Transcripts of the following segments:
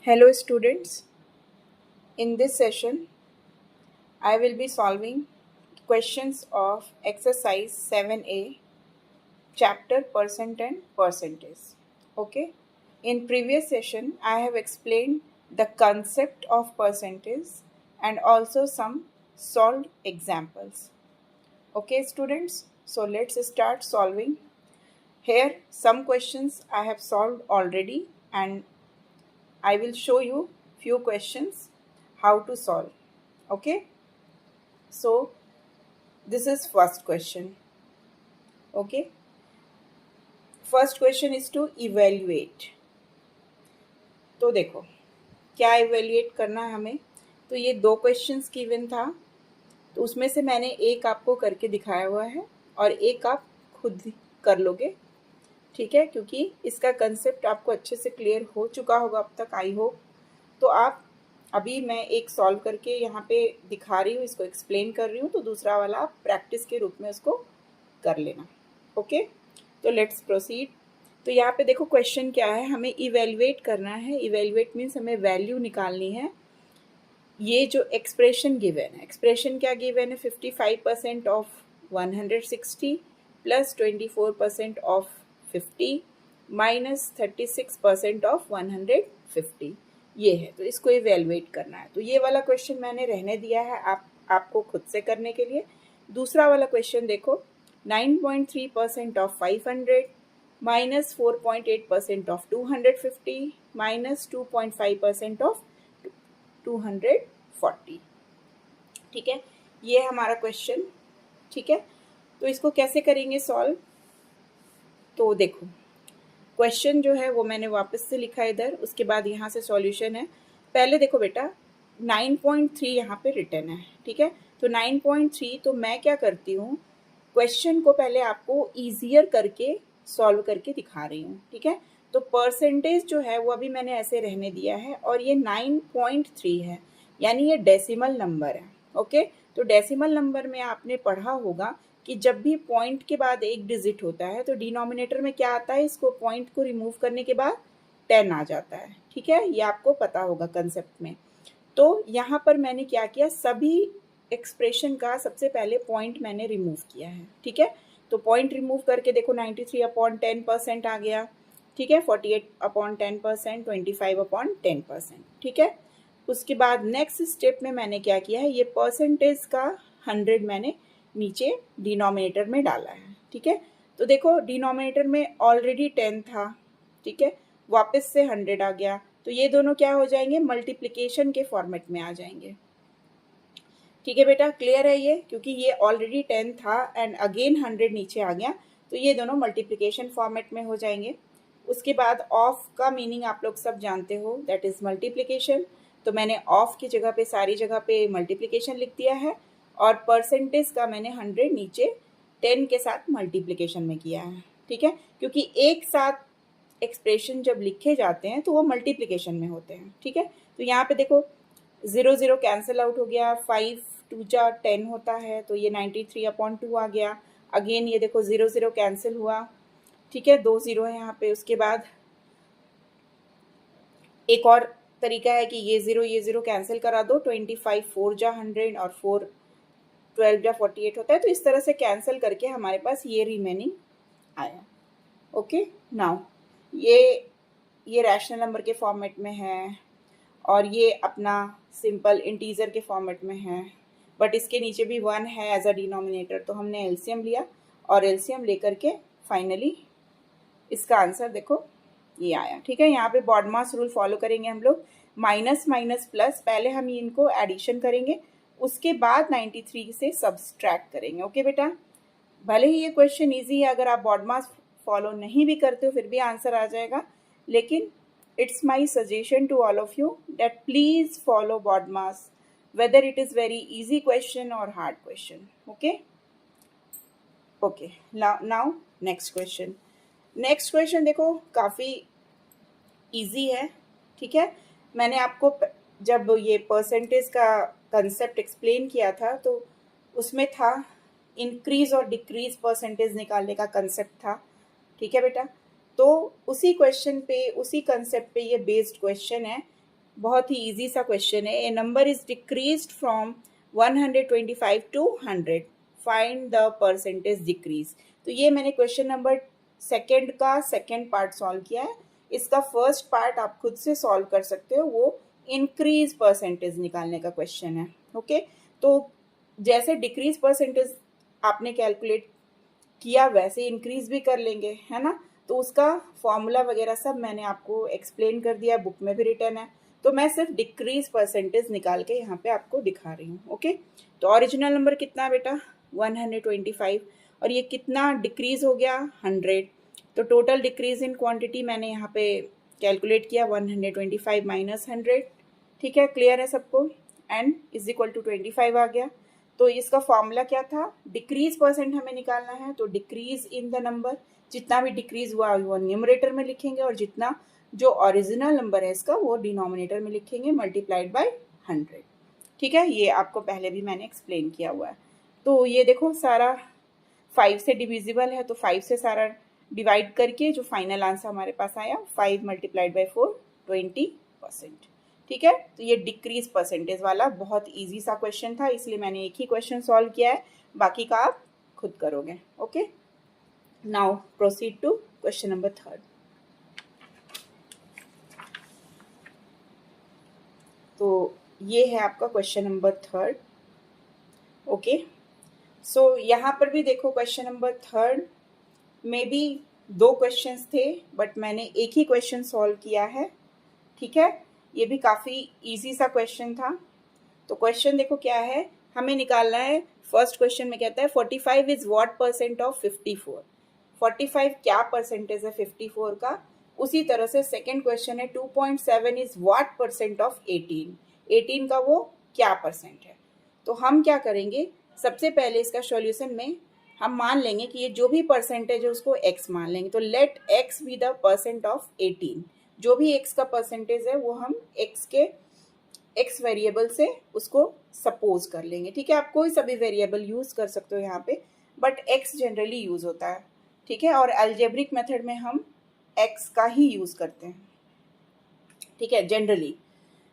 Hello students, in this session I will be solving questions of exercise 7a chapter percent and percentage. Okay, in previous session I have explained the concept of percentage and also some solved examples. Okay students, so let's start solving. Here some questions I have solved already and I will show you few questions how to solve. Okay, so this is first question. Okay, first question is to evaluate. तो देखो क्या evaluate करना है हमें. तो ये दो questions given था, तो उसमें से मैंने एक आपको करके दिखाया हुआ है और एक आप खुद कर लोगे. ठीक है, क्योंकि इसका कंसेप्ट आपको अच्छे से क्लियर हो चुका होगा अब तक, आई होप. तो आप अभी मैं एक सॉल्व करके यहाँ पे दिखा रही हूँ, इसको एक्सप्लेन कर रही हूँ, तो दूसरा वाला आप प्रैक्टिस के रूप में उसको कर लेना. ओके, तो लेट्स प्रोसीड. तो यहाँ पे देखो क्वेश्चन क्या है, हमें इवेल्युएट करना है. इवेल्युएट मीन्स हमें वैल्यू निकालनी है. ये जो एक्सप्रेशन गिवन है, एक्सप्रेशन क्या गिवन है, 55% of 160 plus 24% of 50 minus 36% of 150, ये है. तो इसको इवेल्युएट करना है. तो ये वाला क्वेश्चन मैंने रहने दिया है आपको खुद से करने के लिए. दूसरा वाला क्वेश्चन देखो, 9.3% of 500 minus 4.8% of 250 minus 2.5% of 240. ठीक है, ये हमारा क्वेश्चन. ठीक है, तो इसको कैसे करेंगे सॉल्व. तो देखो क्वेश्चन जो है वो मैंने वापस से लिखा इधर, उसके बाद यहाँ से सॉल्यूशन है. पहले देखो बेटा 9.3 यहाँ पे रिटर्न है. ठीक है, तो 9.3, तो मैं क्या करती हूँ, क्वेश्चन को पहले आपको ईजियर करके सॉल्व करके दिखा रही हूँ. ठीक है, तो परसेंटेज जो है वो अभी मैंने ऐसे रहने दिया है और ये 9.3 है, यानी ये डेसिमल नंबर है. ओके, तो डेसिमल नंबर में आपने पढ़ा होगा कि जब भी पॉइंट के बाद एक डिजिट होता है तो डिनोमिनेटर में क्या आता है, इसको पॉइंट को रिमूव करने के बाद 10 आ जाता है. ठीक है, ये आपको पता होगा कंसेप्ट में. तो यहाँ पर मैंने क्या किया, सभी एक्सप्रेशन का सबसे पहले पॉइंट मैंने रिमूव किया है. ठीक है, तो पॉइंट रिमूव करके देखो 93/10% आ गया. ठीक है, 48/10%, 25/10%. ठीक है, उसके बाद नेक्स्ट स्टेप में मैंने क्या किया है, ये परसेंटेज का 100 मैंने नीचे डिनोमिनेटर में डाला है. ठीक है, तो देखो डिनोमिनेटर में ऑलरेडी 10 था. ठीक है, वापस से 100 आ गया, तो ये दोनों क्या हो जाएंगे, मल्टीप्लिकेशन के फॉर्मेट में आ जाएंगे. ठीक है बेटा, क्लियर है ये, क्योंकि ये ऑलरेडी 10 था एंड अगेन 100 नीचे आ गया, तो ये दोनों मल्टीप्लिकेशन फॉर्मेट में हो जाएंगे. उसके बाद ऑफ का मीनिंग आप लोग सब जानते हो, दैट इज मल्टीप्लिकेशन. तो मैंने ऑफ की जगह पे सारी जगह पे मल्टीप्लिकेशन लिख दिया है और परसेंटेज का मैंने 100 नीचे 10 के साथ मल्टीप्लिकेशन में किया है. ठीक है, क्योंकि एक साथ एक्सप्रेशन जब लिखे जाते हैं तो वो मल्टीप्लिकेशन में होते हैं. ठीक है, तो यहाँ पे देखो 0 0 कैंसिल आउट हो गया, 5 2 जा 10 होता है, तो ये 93/2 आ गया. अगेन ये देखो 0 0 कैंसिल हुआ. ठीक है, 2 0 है यहाँ पे. उसके बाद एक और तरीका है कि ये 0 कैंसिल करा दो, 25 4 जा 100 और 4 12 जा 48 होता है. तो इस तरह से कैंसिल करके हमारे पास ये रिमेनिंग आया. ओके, नाउ ये रैशनल नंबर के फॉर्मेट में है और ये अपना सिंपल इंटीजर के फॉर्मेट में है, बट इसके नीचे भी 1 है एज अ डिनोमिनेटर. तो हमने एलसीएम लिया और एलसीएम लेकर के फाइनली इसका आंसर देखो ये आया. ठीक है, यहाँ पे बॉडमास रूल फॉलो करेंगे हम लोग. माइनस माइनस प्लस, पहले हम इनको एडिशन करेंगे, उसके बाद 93 से सब्सट्रैक्ट करेंगे. ओके बेटा, भले ही ये क्वेश्चन ईजी है, अगर आप बॉडमास फॉलो नहीं भी करते हो फिर भी आंसर आ जाएगा, लेकिन it's my suggestion to all of you that please follow BODMAS, whether it is very easy question or hard question. Okay, now next question देखो काफ़ी easy है. ठीक है, मैंने आपको जब ये परसेंटेज का कंसेप्ट एक्सप्लेन किया था तो उसमें था इंक्रीज और डिक्रीज परसेंटेज निकालने का कंसेप्ट था. ठीक है बेटा, तो उसी क्वेश्चन पे, उसी कंसेप्ट पे ये बेस्ड क्वेश्चन है बहुत ही इजी सा क्वेश्चन है। A number is decreased from 125 to 100, find the percentage decrease. तो ये मैंने क्वेश्चन नंबर सेकंड का सेकंड पार्ट सॉल्व किया है। इसका फर्स्ट पार्ट आप खुद से सॉल्व कर सकते हो, वो इंक्रीज परसेंटेज निकालने का क्वेश्चन है। ओके, तो जैसे डिक्रीज परसेंटेज आपने कैलकुलेट किया वैसे इंक्रीज भी कर लेंगे, है ना। तो उसका फॉर्मूला वगैरह सब मैंने आपको एक्सप्लेन कर दिया, बुक में भी रिटर्न है। तो मैं सिर्फ डिक्रीज परसेंटेज निकाल के यहाँ पे आपको दिखा रही हूँ। ओके, तो ओरिजिनल नंबर कितना बेटा 125, और ये कितना डिक्रीज हो गया 100। तो टोटल डिक्रीज इन क्वांटिटी मैंने यहाँ पे कैलकुलेट किया 125 माइनस 100। ठीक है, क्लियर है सबको। एंड इज इक्वल टू 25 आ गया। तो इसका फॉर्मूला क्या था, डिक्रीज परसेंट हमें निकालना है। तो डिक्रीज इन द नंबर, जितना भी डिक्रीज हुआ वो न्यूमरेटर में लिखेंगे, और जितना जो ओरिजिनल नंबर है इसका वो डिनोमिनेटर में लिखेंगे, मल्टीप्लाइड बाय 100। ठीक है, ये आपको पहले भी मैंने एक्सप्लेन किया हुआ है। तो ये देखो सारा 5 से डिविजिबल है, तो 5 से सारा डिवाइड करके जो फाइनल आंसर हमारे पास आया 5 मल्टीप्लाइड बाई 4 20%। ठीक है, तो ये डिक्रीज परसेंटेज वाला बहुत इजी सा क्वेश्चन था, इसलिए मैंने एक ही क्वेश्चन सॉल्व किया है, बाकी का आप खुद करोगे। Okay, now proceed to question number 3। तो ये है आपका क्वेश्चन नंबर 3। ओके, सो यहाँ पर भी देखो क्वेश्चन नंबर 3 में भी 2 क्वेश्चंस थे, बट मैंने एक ही क्वेश्चन सॉल्व किया है। ठीक है, ये भी काफ़ी इजी सा क्वेश्चन था। तो क्वेश्चन देखो क्या है, हमें निकालना है। फर्स्ट क्वेश्चन में कहता है 45 इज व्हाट परसेंट ऑफ 54। 45 क्या परसेंटेज है 54 का। उसी तरह से सेकंड क्वेश्चन है 2.7 इज व्हाट परसेंट ऑफ 18। 18 का वो क्या परसेंट है। तो हम क्या करेंगे, सबसे पहले इसका सॉल्यूशन में हम मान लेंगे कि ये जो भी परसेंटेज है उसको x मान लेंगे। तो let x be the percent of 18। जो भी x का परसेंटेज है वो हम x के x वेरिएबल से उसको सपोज कर लेंगे। ठीक है, आप कोई सा भी वेरिएबल यूज कर सकते हो यहाँ पे, बट x जनरली यूज होता है। ठीक है, और अलजेब्रिक मेथड में हम x का ही यूज करते हैं। ठीक है, generally.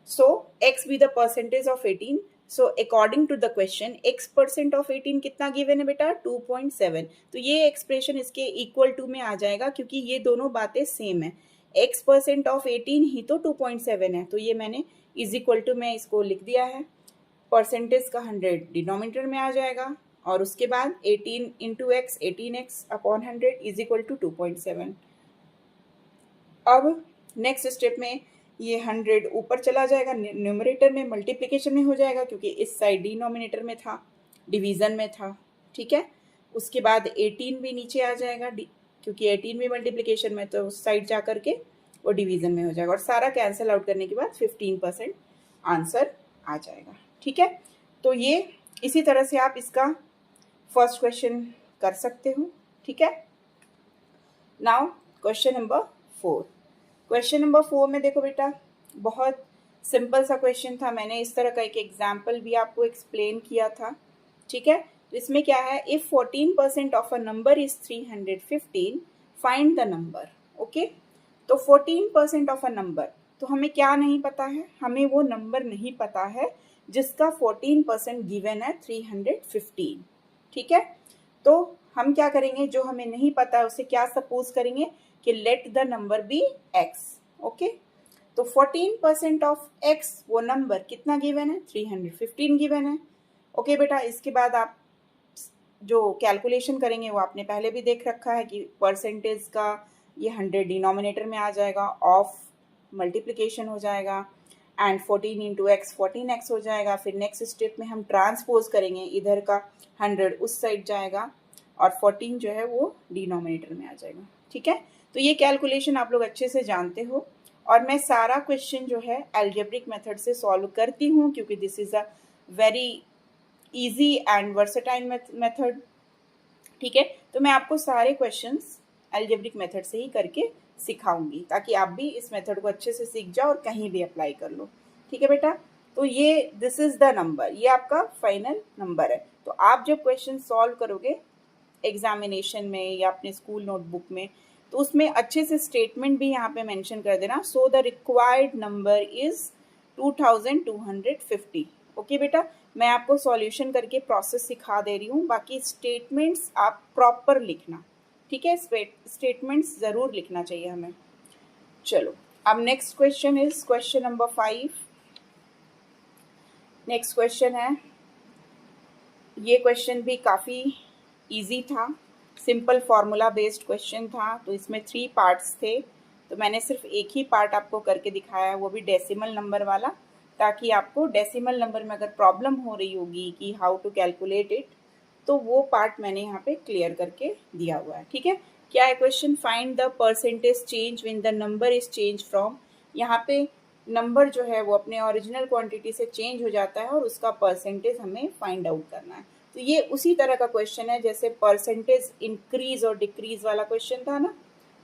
So x be the percentage of 18। So according to the question x percent of 18 कितना गिवन है बेटा 2.7। तो ये एक्सप्रेशन इसके इक्वल टू में आ जाएगा, क्योंकि ये दोनों बातें सेम है। x परसेंट ऑफ 18 ही तो 2.7 है, तो ये मैंने इज इक्वल टू में इसको लिख दिया है। परसेंटेज का 100 डिनोमिनेटर में आ जाएगा, और उसके बाद 18 into X 18x upon 100 is equal to 2.7। अब नेक्स्ट स्टेप में ये 100 ऊपर चला जाएगा, न्यूमरेटर में मल्टीप्लिकेशन में हो जाएगा, क्योंकि इस साइड डिनोमिनेटर में था, डिवीजन में था। ठीक है, उसके बाद 18 भी नीचे आ जाएगा, क्योंकि 18 भी मल्टीप्लिकेशन में, तो उस साइड जा करके वो डिवीजन में हो जाएगा, और सारा कैंसिल आउट करने के बाद 15% आंसर आ जाएगा। ठीक है, तो ये इसी तरह से आप इसका फर्स्ट क्वेश्चन कर सकते हो। ठीक है, now question number 4। Question number 4 में देखो बेटा, बहुत सिंपल सा क्वेश्चन था। मैंने इस तरह का एक एग्जाम्पल भी आपको एक्सप्लेन किया था। ठीक है, तो इसमें क्या है, if 14% of a number is 315 find the number. Okay, तो 14% ऑफ अ नंबर, तो हमें क्या नहीं पता है, हमें वो नंबर नहीं पता है जिसका 14% गिवन है 315। ठीक है, तो हम क्या करेंगे, जो हमें नहीं पता है उसे क्या सपोज करेंगे कि let the number be x। Okay, तो 14% ऑफ x वो नंबर कितना गिवन है 315 गिवन है। ओके बेटा, इसके बाद आप जो कैलकुलेशन करेंगे वो आपने पहले भी देख रखा है कि परसेंटेज का ये 100 डिनोमिनेटर में आ जाएगा, ऑफ मल्टीप्लिकेशन हो जाएगा, एंड 14 इंटू एक्स 14x हो जाएगा। फिर नेक्स्ट स्टेप में हम ट्रांसपोज करेंगे, इधर का 100 उस साइड जाएगा, और 14 जो है वो डिनोमिनेटर में आ जाएगा। ठीक है, तो ये कैलकुलेशन आप लोग अच्छे से जानते हो, और मैं सारा क्वेश्चन जो है अलजेब्रिक मेथड से सॉल्व करती हूँ, क्योंकि this is a very easy and versatile method. ठीक है, तो मैं आपको सारे क्वेश्चंस अलजेब्रिक मेथड से ही करके सिखाऊंगी, ताकि आप भी इस मेथड को अच्छे से सीख जाओ और कहीं भी अप्लाई कर लो। ठीक है बेटा, तो ये दिस इज द नंबर, ये आपका फाइनल नंबर है। तो आप जब क्वेश्चन सॉल्व करोगे एग्जामिनेशन में या अपने स्कूल नोटबुक में, तो उसमें अच्छे से स्टेटमेंट भी यहाँ पे मेंशन कर देना। So the required number is 2250। Okay बेटा, मैं आपको सॉल्यूशन करके प्रोसेस सिखा दे रही हूँ, बाकी स्टेटमेंट्स आप प्रॉपर लिखना, ठीक है। स्टेटमेंट्स ज़रूर लिखना चाहिए हमें। चलो, अब next question is question number 5। Next question है, ये क्वेश्चन भी काफ़ी इजी था, सिंपल फार्मूला बेस्ड क्वेश्चन था। तो इसमें 3 पार्ट्स थे, तो मैंने सिर्फ एक ही पार्ट आपको करके दिखाया है, वो भी डेसिमल नंबर वाला, ताकि आपको डेसिमल नंबर में अगर प्रॉब्लम हो रही होगी कि हाउ टू कैलकुलेट इट, तो वो पार्ट मैंने यहाँ पे क्लियर करके दिया हुआ है, ठीक है। क्या है question? Find the percentage change when the number is change from. यहाँ पे नंबर जो है वो अपने ओरिजिनल क्वांटिटी से चेंज हो जाता है और उसका परसेंटेज हमें फाइंड आउट करना है। तो ये उसी तरह का क्वेश्चन है जैसे परसेंटेज इंक्रीज और डिक्रीज वाला क्वेश्चन था ना,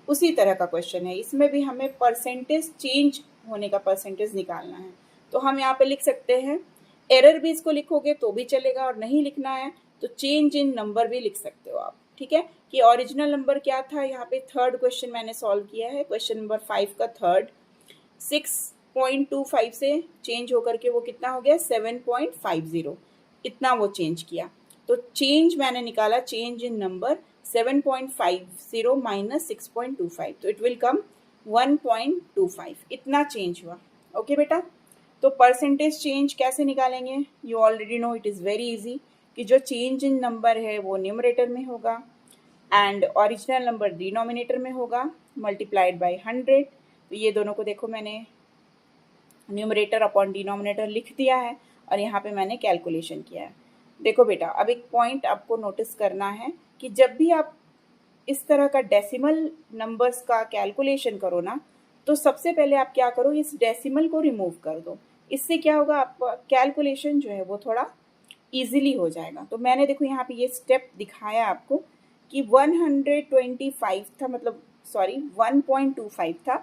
उसी तरह का क्वेश्चन है। इसमें भी हमें परसेंटेज चेंज होने का परसेंटेज निकालना है। तो हम यहाँ पे लिख सकते हैं, एरर भी इसको लिखोगे तो भी चलेगा, और नहीं लिखना है तो चेंज इन नंबर भी लिख सकते हो आप, ठीक है। कि ओरिजिनल नंबर क्या था, यहाँ पे थर्ड क्वेश्चन मैंने सॉल्व किया है, क्वेश्चन नंबर 5 का थर्ड। 6.25 से चेंज होकर के वो कितना हो गया, 7.50, इतना वो चेंज किया। तो चेंज मैंने निकाला, चेंज इन नंबर 7.50 माइनस 6.25, तो इट विल कम 1.25, इतना चेंज हुआ। ओके बेटा, तो परसेंटेज चेंज कैसे निकालेंगे? You already know, it is very easy, कि जो चेंज इन नंबर है वो न्यूमरेटर में होगा एंड ओरिजिनल नंबर डिनोमिनेटर में होगा, मल्टीप्लाइड बाय 100। तो ये दोनों को देखो, मैंने न्यूमरेटर अपॉन डिनोमिनेटर लिख दिया है और यहाँ पे मैंने कैलकुलेशन किया है। देखो बेटा, अब एक पॉइंट आपको नोटिस करना है कि जब भी आप इस तरह का डेसिमल नंबर्स का कैलकुलेशन करो ना, तो सबसे पहले आप क्या करो, इस डेसिमल को रिमूव कर दो। इससे क्या होगा, आपका कैलकुलेशन जो है वो थोड़ा इजीली हो जाएगा। तो मैंने देखो यहाँ पे ये स्टेप दिखाया आपको कि 125 था, मतलब सॉरी 1.25 था।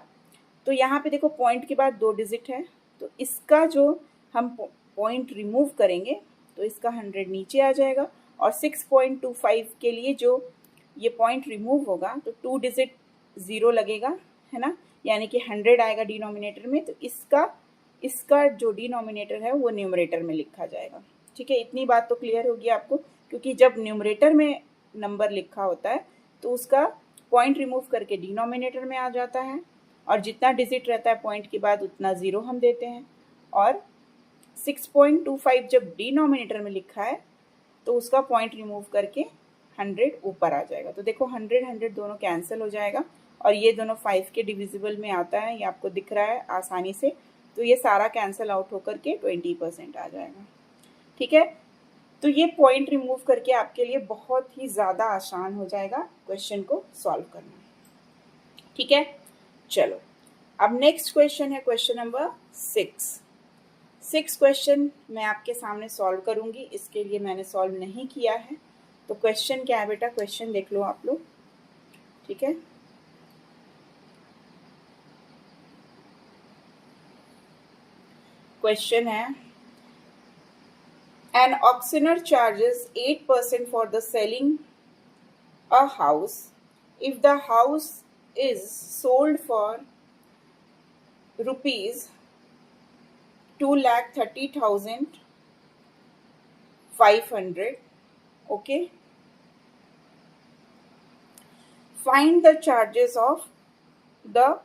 तो यहाँ पे देखो पॉइंट के बाद 2 डिजिट है, तो इसका जो हम पॉइंट रिमूव करेंगे तो इसका 100 नीचे आ जाएगा, और 6.25 के लिए जो ये पॉइंट रिमूव होगा तो 2 डिजिट 0 लगेगा, है ना, यानी कि 100 आएगा डिनोमिनेटर में। तो इसका जो डिनोमिनेटर है वो न्यूमरेटर में लिखा जाएगा, ठीक है। इतनी बात तो क्लियर होगी आपको, क्योंकि जब न्यूमरेटर में नंबर लिखा होता है तो उसका पॉइंट रिमूव करके डिनोमिनेटर में आ जाता है, और जितना डिजिट रहता है पॉइंट के बाद उतना 0 हम देते हैं, और 6.25 जब डिनोमिनेटर में लिखा है तो उसका पॉइंट रिमूव करके 100 ऊपर आ जाएगा। तो देखो 100 दोनों कैंसिल हो जाएगा, और ये दोनों 5 के डिविजिबल में आता है, ये आपको दिख रहा है आसानी से। तो ये सारा कैंसिल आउट होकर के 20% आ जाएगा, ठीक है। तो ये पॉइंट रिमूव करके आपके लिए बहुत ही ज़्यादा आसान हो जाएगा क्वेश्चन को सॉल्व करना, ठीक है। चलो, अब नेक्स्ट क्वेश्चन है क्वेश्चन नंबर 6 क्वेश्चन मैं आपके सामने सॉल्व करूंगी, इसके लिए मैंने सॉल्व नहीं किया है। तो क्वेश्चन क्या है बेटा, क्वेश्चन देख लो आप लोग, ठीक है। क्वेश्चन है, an auctioneer charges 8% for the selling a house if the house is sold for rupees 2,30,500. Okay, find the charges of the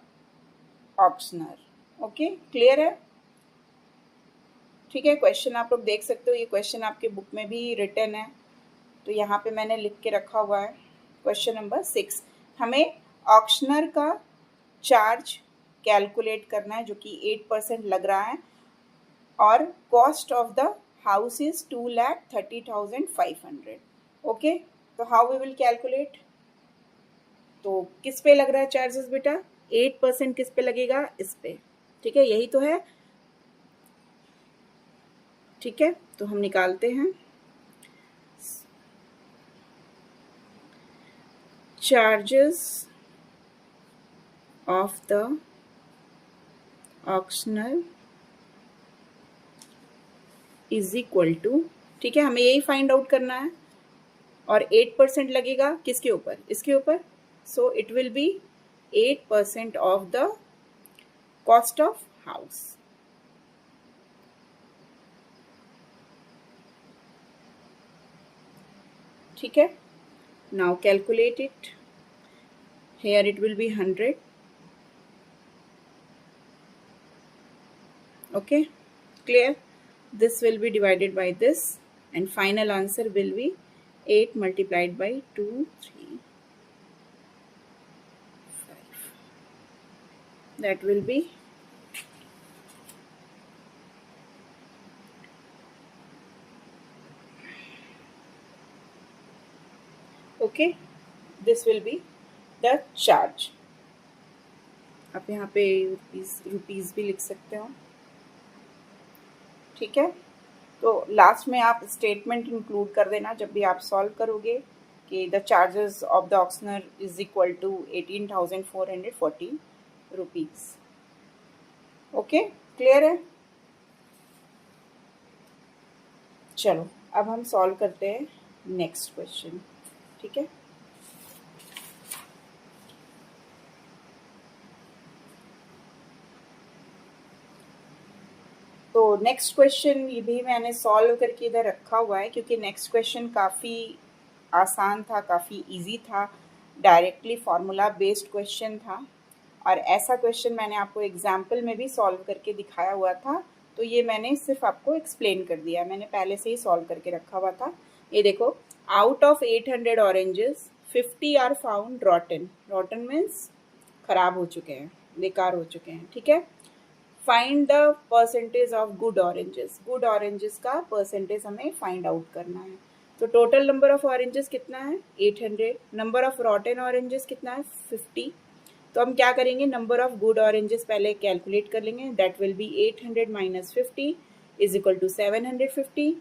auctioneer. Okay, clear है, ठीक है। क्वेश्चन आप लोग देख सकते हो, ये क्वेश्चन आपके बुक में भी रिटन है, तो यहाँ पे मैंने लिख के रखा हुआ है। क्वेश्चन नंबर 6, हमें ऑक्शनर का चार्ज कैलकुलेट करना है जो कि 8% लग रहा है, और cost of the house is 2,30,500। Okay, तो हाउ वी विल कैलकुलेट? तो किस पे लग रहा है चार्जेस बेटा? 8% किस पे लगेगा? इस पे, ठीक है, यही तो है, ठीक है। तो हम निकालते हैं, charges of the auctioneer is equal to, ठीक है, हमें यही फाइंड आउट करना है, और 8% लगेगा किसके ऊपर? इसके ऊपर। So it will be 8% of the cost of house, ठीक है. Now calculate it. Here it will be 100. Okay, clear? This will be divided by this, and final answer will be 8 multiplied by 2, 3, 5. That will be okay. This will be the charge. आप यहाँ पे rupees भी लिख सकते हो. ठीक है. तो लास्ट में आप स्टेटमेंट इंक्लूड कर देना जब भी आप सॉल्व करोगे कि the charges of the auctioneer is equal to 18,440 rupees. Okay, clear है? चलो अब हम सॉल्व करते हैं नेक्स्ट क्वेश्चन. ठीक है. तो नेक्स्ट क्वेश्चन ये भी मैंने सॉल्व करके इधर रखा हुआ है क्योंकि नेक्स्ट क्वेश्चन काफ़ी आसान था, काफ़ी इजी था, डायरेक्टली फार्मूला बेस्ड क्वेश्चन था. और ऐसा क्वेश्चन मैंने आपको एग्जाम्पल में भी सॉल्व करके दिखाया हुआ था, तो ये मैंने सिर्फ आपको एक्सप्लेन कर दिया. मैंने पहले से ही सॉल्व करके रखा हुआ था. ये देखो, out of 800 oranges 50 are found rotten. Rotten means खराब हो चुके हैं, बेकार हो चुके हैं. ठीक है. Find the percentage of good oranges. Good oranges का परसेंटेज हमें फाइंड आउट करना है. तो टोटल नंबर ऑफ ऑरेंजेस कितना है? 800. नंबर ऑफ रॉटन ऑरेंजेस कितना है? 50. तो हम क्या करेंगे, नंबर ऑफ गुड ऑरेंजेस पहले कैलकुलेट कर लेंगे. That will be 800 minus 50 is equal to 750.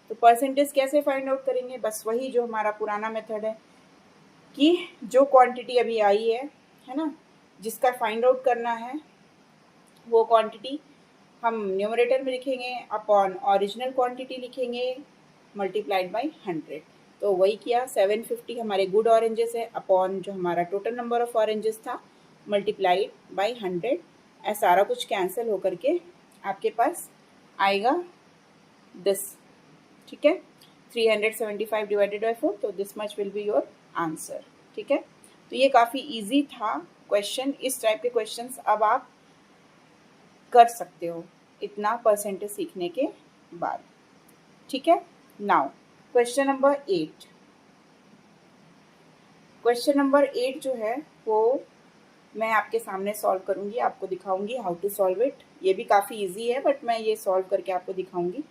तो परसेंटेज कैसे फाइंड आउट करेंगे? बस वही जो हमारा पुराना मेथड है कि जो क्वांटिटी अभी आई है ना, जिसका फाइंड आउट करना है वो क्वांटिटी हम न्यूमरेटर में लिखेंगे अपॉन ओरिजिनल क्वांटिटी लिखेंगे मल्टीप्लाइड बाय 100. तो वही किया. 750 हमारे गुड ऑरेंजेस है अपॉन जो हमारा टोटल नंबर ऑफ ऑरेंजेस था मल्टीप्लाइड बाय 100. ऐसा सारा कुछ कैंसिल होकर के आपके पास आएगा दिस. ठीक है. 375 डिवाइडेड बाय 4, तो this much will be your answer. ठीक है. तो ये काफ़ी इजी था क्वेश्चन. इस टाइप के क्वेश्चंस अब आप कर सकते हो इतना परसेंटेज सीखने के बाद. ठीक है. Now question number 8. Question number 8 जो है वो मैं आपके सामने सॉल्व करूंगी, आपको दिखाऊंगी हाउ टू सॉल्व इट. ये भी काफ़ी इजी है बट मैं ये सॉल्व करके आपको दिखाऊंगी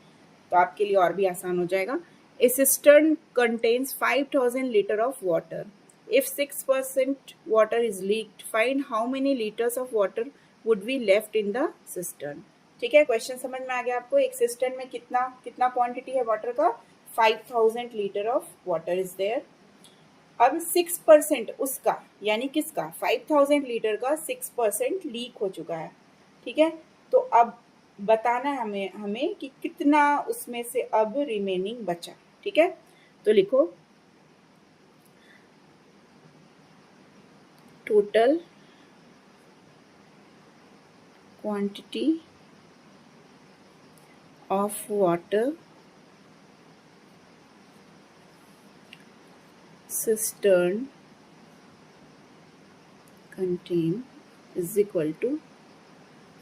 तो आपके लिए और भी आसान हो जाएगा. A cistern contains 5000 litre of water. If 6% water is leaked, find how many litres of water would be left in the cistern. ठीक है. क्वेश्चन समझ में आ गया आपको? एक सिस्टर्न में कितना क्वांटिटी है वाटर का? 5000 litre of water is there. अब 6% उसका, यानी किसका? 5000 लीटर का 6% लीक हो चुका है. ठीक है. तो अब बताना है हमें कि कितना उसमें से अब रिमेनिंग बचा. ठीक है. तो लिखो total quantity of water cistern contain is equal to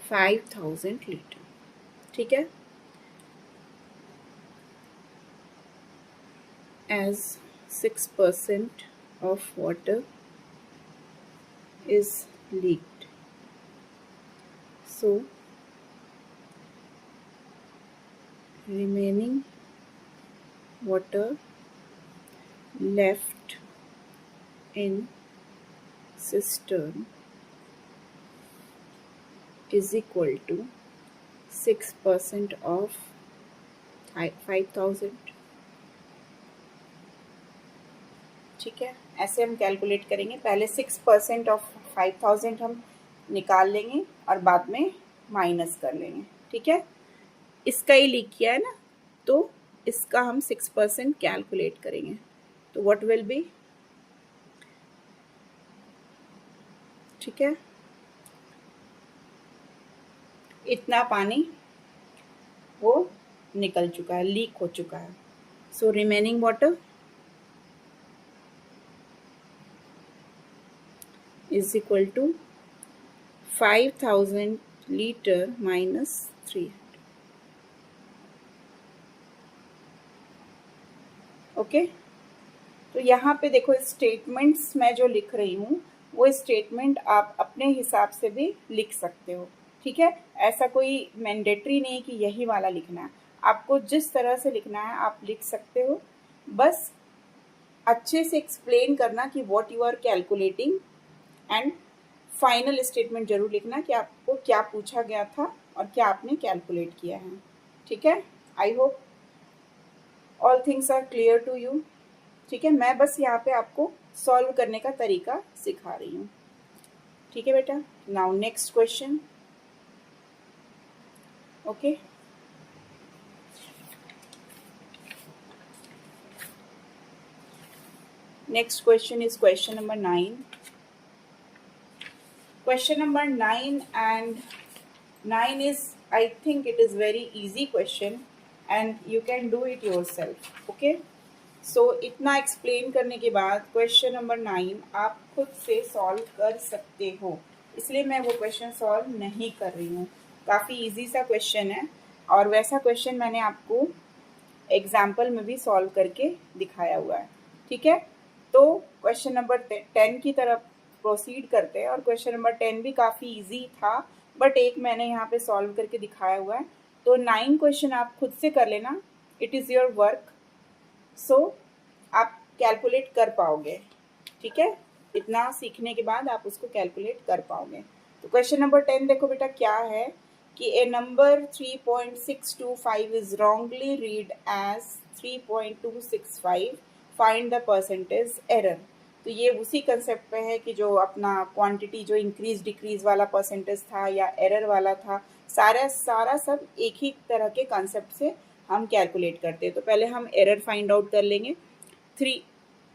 5000 litre. ठीक है. as 6% of water is leaked, so remaining water left in cistern is equal to 6% of 5000. ठीक है. ऐसे हम कैलकुलेट करेंगे. पहले 6% ऑफ 5000 हम निकाल लेंगे और बाद में माइनस कर लेंगे. ठीक है. इसका ही लीक किया है ना, तो इसका हम 6% कैलकुलेट करेंगे. तो व्हाट विल बी? ठीक है. इतना पानी वो निकल चुका है, लीक हो चुका है. So remaining water is equal to 5000 litre minus 300. Okay, तो यहाँ पे देखो स्टेटमेंट्स मैं जो लिख रही हूँ वो स्टेटमेंट आप अपने हिसाब से भी लिख सकते हो, ठीक है। ऐसा कोई मैंडेटरी नहीं कि यही वाला लिखना है, आपको जिस तरह से लिखना है आप लिख सकते हो। बस अच्छे से एक्सप्लेन करना कि what you are calculating, and final statement जरूर लिखना कि आपको क्या पूछा गया था और क्या आपने कैलकुलेट किया है, ठीक है। I hope all things are clear to you, ठीक है। मैं बस यहाँ पे आपको सॉल्व करने का तरीका सिखा रही हूँ, ठीक है बेटा। Now next question. Okay, next question is question number 9. Question number 9, and 9 is, I think it is very easy question and you can do it yourself. Okay, so इतना explain करने के बाद question number 9 आप खुद से solve कर सकते हो, इसलिए मैं वो question solve नहीं कर रही हूँ। काफ़ी easy सा question है और वैसा question मैंने आपको एग्जाम्पल में भी सॉल्व करके दिखाया हुआ है, ठीक है। तो क्वेश्चन नंबर 10 की तरफ प्रोसीड करते हैं, और क्वेश्चन नंबर 10 भी काफ़ी इजी था, बट एक मैंने यहाँ पे सॉल्व करके दिखाया हुआ है। तो 9 क्वेश्चन आप खुद से कर लेना, इट इज़ योर वर्क, सो आप कैलकुलेट कर पाओगे, ठीक है। इतना सीखने के बाद आप उसको कैलकुलेट कर पाओगे। तो क्वेश्चन नंबर 10 देखो बेटा क्या है कि a number 3.625 is wrongly read as 3.265, find the percentage error. तो ये उसी कंसेप्ट पे है कि जो अपना क्वांटिटी जो इंक्रीज डिक्रीज वाला परसेंटेज था या एरर वाला था, सारा सब एक ही तरह के कंसेप्ट से हम कैलकुलेट करते हैं। तो पहले हम एरर फाइंड आउट कर लेंगे।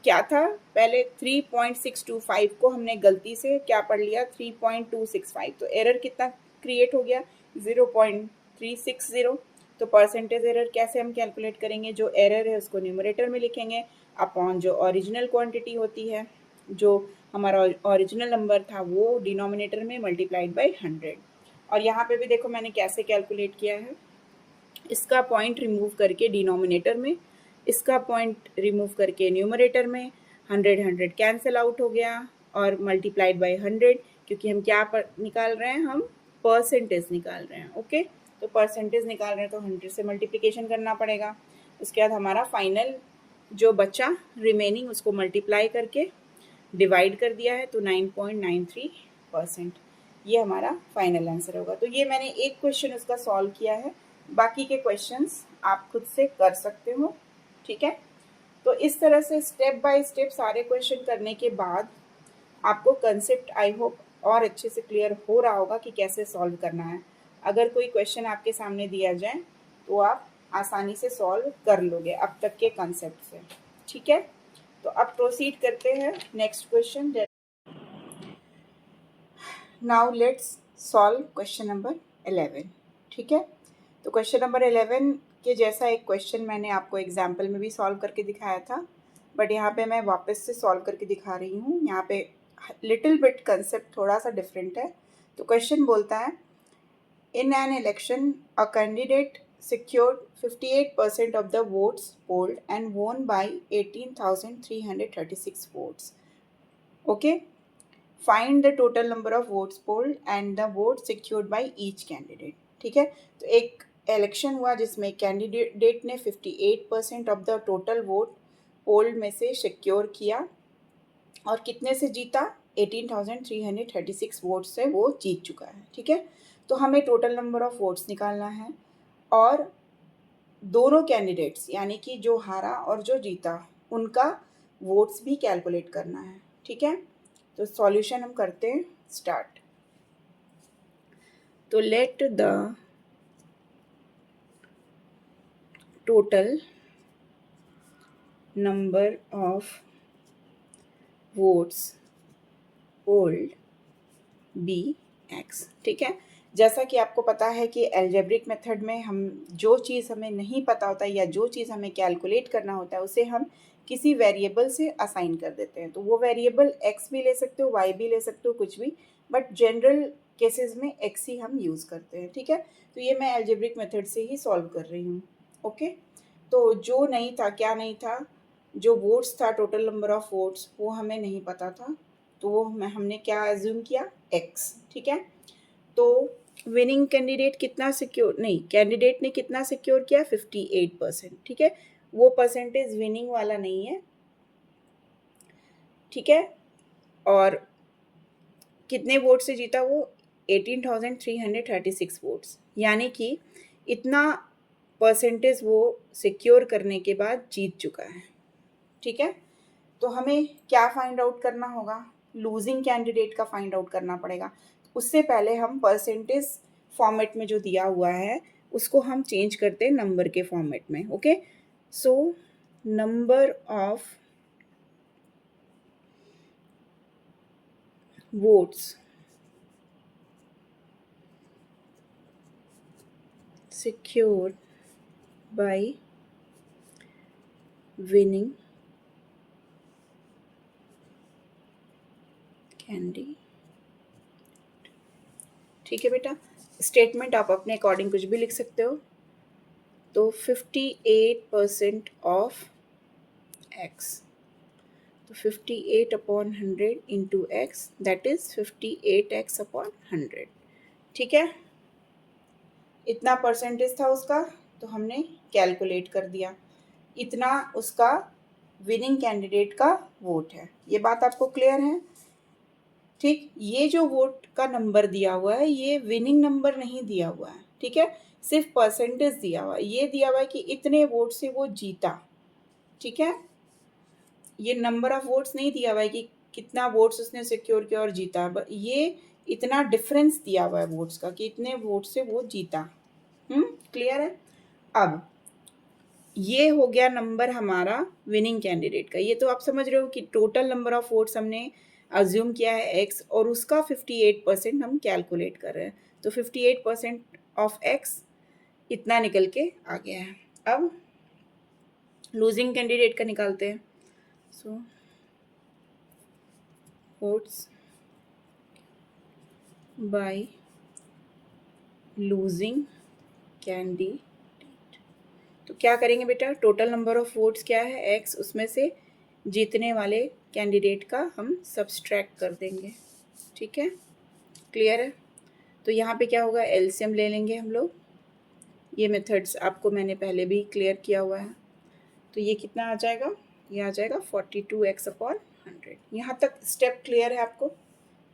क्या था, पहले 3.625 को हमने गलती से क्या पढ़ लिया 3.265, तो एरर कितना क्रिएट हो गया 0.360। तो परसेंटेज एरर कैसे हम कैलकुलेट करेंगे, जो एरर है उसको न्यूमरेटर में लिखेंगे अपॉन जो ओरिजिनल क्वांटिटी होती है, जो हमारा ओरिजिनल नंबर था वो डिनोमिनेटर में मल्टीप्लाइड बाय 100। और यहाँ पे भी देखो मैंने कैसे कैलकुलेट किया है, इसका पॉइंट रिमूव करके डिनोमिनेटर में, इसका पॉइंट रिमूव करके न्यूमरेटर में, 100 कैंसिल आउट हो गया और मल्टीप्लाइड बाय 100, क्योंकि हम क्या निकाल रहे हैं, हम परसेंटेज निकाल रहे हैं। ओके, तो परसेंटेज निकाल रहे हैं तो 100 से मल्टीप्लिकेशन करना पड़ेगा। उसके बाद हमारा फाइनल जो बचा रिमेनिंग उसको मल्टीप्लाई करके डिवाइड कर दिया है, तो 9.93%, ये हमारा फाइनल आंसर होगा। तो ये मैंने एक क्वेश्चन उसका सॉल्व किया है, बाकी के क्वेश्चंस आप खुद से कर सकते हो, ठीक है। तो इस तरह से स्टेप बाय स्टेप सारे क्वेश्चन करने के बाद आपको कंसेप्ट आई होप और अच्छे से क्लियर हो रहा होगा कि कैसे सॉल्व करना है। अगर कोई क्वेश्चन आपके सामने दिया जाए तो आप आसानी से सॉल्व कर लोगे अब तक के कंसेप्ट से, ठीक है। तो अब प्रोसीड करते हैं next question. Now let's solve question number 11, ठीक है। तो क्वेश्चन नंबर 11 के जैसा एक क्वेश्चन मैंने आपको एग्जाम्पल में भी सॉल्व करके दिखाया था, बट यहाँ पे मैं वापस से सॉल्व करके दिखा रही हूँ। यहाँ पे लिटिल बिट कंसेप्ट थोड़ा सा डिफरेंट है। तो क्वेश्चन बोलता है, in an election a candidate secured 58% of the votes polled and won by 18,336 votes. Okay, find the total number of votes polled and the votes secured by each candidate. ठीक है, तो एक election हुआ जिसमें candidate ने 58% of the total vote polled में से secure किया, और कितने से जीता, 18,336 वोट से वो जीत चुका है, ठीक है। तो हमें टोटल नंबर ऑफ वोट्स निकालना है और दोनों कैंडिडेट्स यानी कि जो हारा और जो जीता उनका वोट्स भी कैलकुलेट करना है, ठीक है। तो सॉल्यूशन हम करते हैं स्टार्ट। तो let the total number of votes polled be X, ठीक है। जैसा कि आपको पता है कि एल्जेब्रिक मेथड में हम जो चीज़ हमें नहीं पता होता या जो चीज़ हमें कैलकुलेट करना होता है उसे हम किसी वेरिएबल से असाइन कर देते हैं। तो वो वेरिएबल एक्स भी ले सकते हो, वाई भी ले सकते हो, कुछ भी, बट जनरल केसेस में एक्स ही हम यूज़ करते हैं। ठीक है, तो ये मैं अलजेब्रिक मेथड से ही सॉल्व कर रही हूँ। ओके, तो जो नहीं था, क्या नहीं था, जो वोट्स था, टोटल नंबर ऑफ वोट्स, वो हमें नहीं पता था, तो हमने क्या एज्यूम किया, एक्स। ठीक है, तो विनिंग कैंडिडेट कितना सिक्योर, नहीं, कैंडिडेट ने कितना सिक्योर किया, 58%। ठीक है, वो परसेंटेज विनिंग वाला नहीं है। ठीक है, और कितने वोट से जीता वो, 18,336 वोट्स, यानी कि इतना परसेंटेज वो सिक्योर करने के बाद जीत चुका है। ठीक है, तो हमें क्या फाइंड आउट करना होगा, लूजिंग कैंडिडेट का फाइंड आउट करना पड़ेगा। उससे पहले हम परसेंटेज फॉर्मेट में जो दिया हुआ है उसको हम चेंज करते हैं नंबर के फॉर्मेट में। Okay, so number of votes secured by winning candy. ठीक है बेटा, स्टेटमेंट आप अपने अकॉर्डिंग कुछ भी लिख सकते हो। तो 58% ऑफ एक्स, तो 58 upon 100 into x, that is 58x upon 100। ठीक है, इतना परसेंटेज था उसका, तो हमने कैलकुलेट कर दिया, इतना उसका विनिंग कैंडिडेट का वोट है। ये बात आपको क्लियर है? ठीक, ये जो वोट का नंबर दिया हुआ है ये विनिंग नंबर नहीं दिया हुआ है। ठीक है, सिर्फ परसेंटेज दिया हुआ है, ये दिया हुआ है कि इतने वोट से वो जीता। ठीक है, ये नंबर ऑफ वोट्स नहीं दिया हुआ है कि कितना वोट्स उसने सिक्योर किया और जीता, ये इतना डिफरेंस दिया हुआ है वोट्स का कि इतने वोट से वो जीता। क्लियर है? अब ये हो गया नंबर हमारा विनिंग कैंडिडेट का। ये तो आप समझ रहे हो कि टोटल नंबर ऑफ वोट्स हमने अज्यूम किया है एक्स, और उसका 58% हम कैलकुलेट कर रहे हैं। तो 58% ऑफ एक्स इतना निकल के आ गया है। अब लूजिंग कैंडिडेट का निकालते हैं। सो वोट्स बाय लूजिंग कैंडिडेट, तो क्या करेंगे बेटा, टोटल नंबर ऑफ वोट्स क्या है एक्स, उसमें से जीतने वाले कैंडिडेट का हम सब्सट्रैक्ट कर देंगे। ठीक है, क्लियर है? तो यहाँ पे क्या होगा, एलसीएम ले लेंगे हम लोग। ये मेथड्स आपको मैंने पहले भी क्लियर किया हुआ है। तो ये कितना आ जाएगा, ये आ जाएगा 42x अपॉन 100। यहाँ तक स्टेप क्लियर है आपको?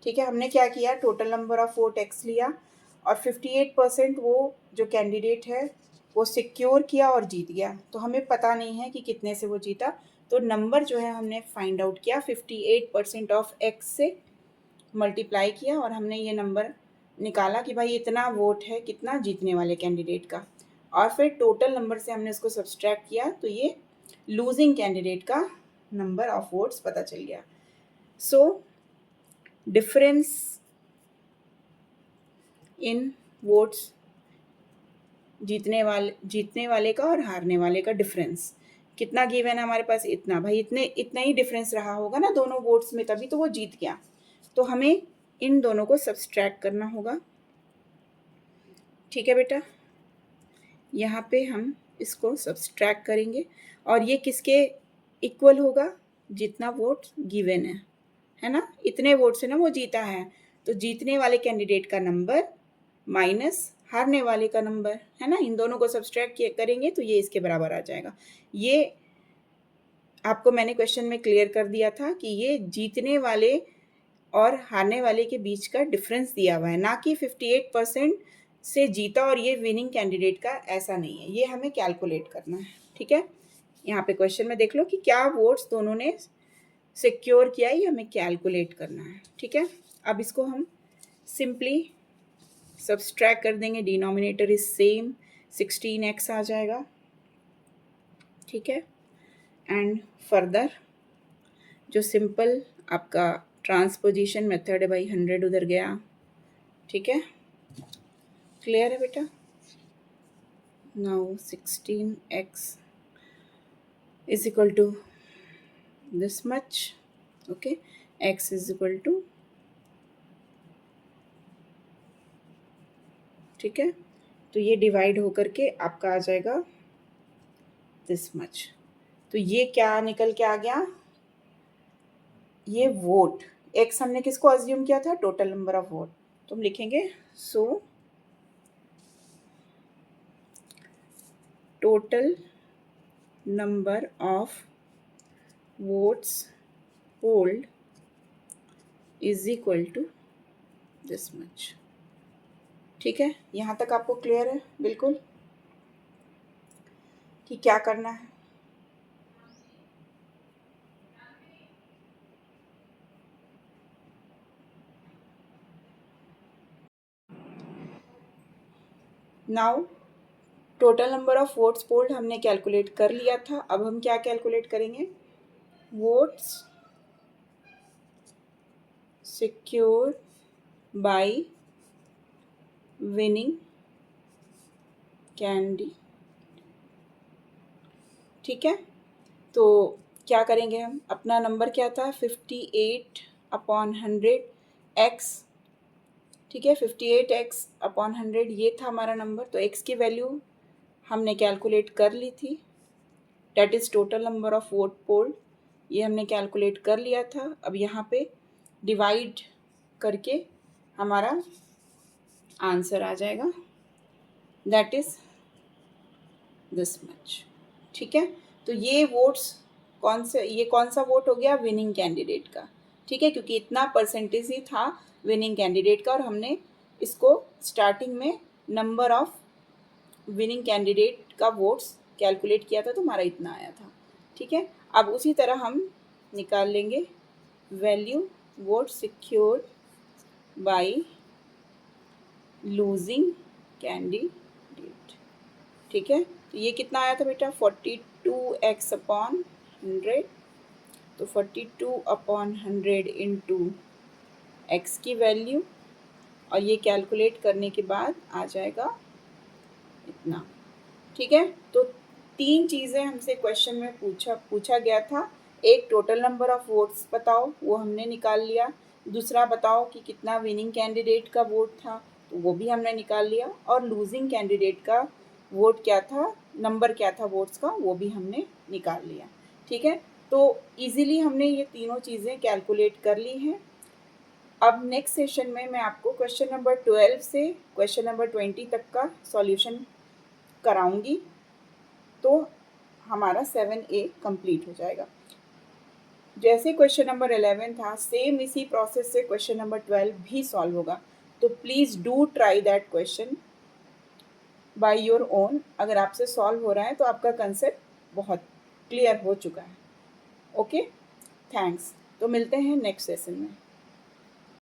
ठीक है, हमने क्या किया, total number of vote x लिया और 58% वो जो कैंडिडेट है वो सिक्योर किया और जीत गया। तो हमें पता नहीं है कि कितने से वो जीता, तो नंबर जो है हमने फाइंड आउट किया 58% ऑफ एक्स से मल्टीप्लाई किया, और हमने ये नंबर निकाला कि भाई इतना वोट है कितना जीतने वाले कैंडिडेट का, और फिर टोटल नंबर से हमने उसको सब्सट्रैक्ट किया, तो ये लूजिंग कैंडिडेट का नंबर ऑफ वोट्स पता चल गया। सो डिफरेंस इन वोट्स, जीतने वाले का और हारने वाले का डिफरेंस कितना गिवन है हमारे पास, इतना। भाई इतना ही डिफरेंस रहा होगा ना दोनों वोट्स में, तभी तो वो जीत गया। तो हमें इन दोनों को सब्सट्रैक्ट करना होगा। ठीक है बेटा, यहाँ पे हम इसको सब्सट्रैक्ट करेंगे, और ये किसके इक्वल होगा, जितना वोट गिवन है ना, इतने वोट से ना वो जीता है, तो जीतने वाले कैंडिडेट का नंबर माइनस हारने वाले का नंबर, है ना, इन दोनों को सब्सट्रैक्ट करेंगे तो ये इसके बराबर आ जाएगा। ये आपको मैंने क्वेश्चन में क्लियर कर दिया था कि ये जीतने वाले और हारने वाले के बीच का डिफरेंस दिया हुआ है, ना कि 58% से जीता और ये विनिंग कैंडिडेट का, ऐसा नहीं है, ये हमें कैलकुलेट करना है। ठीक है, यहाँ पे क्वेश्चन में देख लो कि क्या वोट्स दोनों ने सिक्योर किया, ये हमें कैलकुलेट करना है। ठीक है, अब इसको हम सिंपली सब्सट्रैक्ट कर देंगे, डिनोमिनेटर इज सेम, 16x आ जाएगा। ठीक है, एंड फर्दर जो सिंपल आपका ट्रांसपोजिशन मेथड है, भाई 100 उधर गया। ठीक है, क्लियर है बेटा? Now 16x is equal to this much, okay, x is equal to, ठीक है, तो ये डिवाइड होकर के आपका आ जाएगा दिस मच। तो ये क्या निकल के आ गया, ये वोट, एक्स हमने किसको अज्यूम किया था, टोटल नंबर ऑफ वोट, तो हम लिखेंगे so total number of votes polled is equal to this much. ठीक है, यहाँ तक आपको क्लियर है बिल्कुल कि क्या करना है। Now total number of votes polled हमने कैलकुलेट कर लिया था, अब हम क्या कैलकुलेट करेंगे, votes secure bye winning candy. ठीक है, तो क्या करेंगे हम, अपना नंबर क्या था 58/100 एक्स, ठीक है, 58x/100 ये था हमारा नंबर, तो x की वैल्यू हमने कैलकुलेट कर ली थी, that is total number of vote polled, ये हमने कैलकुलेट कर लिया था। अब यहाँ पे डिवाइड करके हमारा आंसर आ जाएगा, दैट इज़ दिस मच। ठीक है, तो ये वोट्स ये कौन सा वोट हो गया, विनिंग कैंडिडेट का। ठीक है, क्योंकि इतना परसेंटेज ही था विनिंग कैंडिडेट का, और हमने इसको स्टार्टिंग में नंबर ऑफ विनिंग कैंडिडेट का वोट्स कैलकुलेट किया था, तो हमारा इतना आया था। ठीक है, अब उसी तरह हम निकाल लेंगे value vote secure by losing candidate. ठीक है, तो ये कितना आया था बेटा, 42x/100, तो 42/100 इंटू एक्स की वैल्यू, और ये कैलकुलेट करने के बाद आ जाएगा इतना। ठीक है, तो 3 चीज़ें हमसे क्वेश्चन में पूछा गया था, एक टोटल नंबर ऑफ वोट्स बताओ, वो हमने निकाल लिया, दूसरा बताओ कि कितना विनिंग कैंडिडेट का वोट था, तो वो भी हमने निकाल लिया, और लूजिंग कैंडिडेट का वोट क्या था, नंबर क्या था वोट्स का, वो भी हमने निकाल लिया। ठीक है, तो इजीली हमने ये तीनों चीज़ें कैलकुलेट कर ली हैं। अब नेक्स्ट सेशन में मैं आपको क्वेश्चन नंबर 12 से क्वेश्चन नंबर 20 तक का सॉल्यूशन कराऊंगी, तो हमारा 7A कंप्लीट हो जाएगा। जैसे क्वेश्चन नंबर 11 था, सेम इसी प्रोसेस से क्वेश्चन नंबर 12 भी सॉल्व होगा, तो please do try that question by your own. अगर आपसे सॉल्व हो रहा है तो आपका कंसेप्ट बहुत क्लियर हो चुका है। ओके, थैंक्स, तो मिलते हैं नेक्स्ट सेशन में।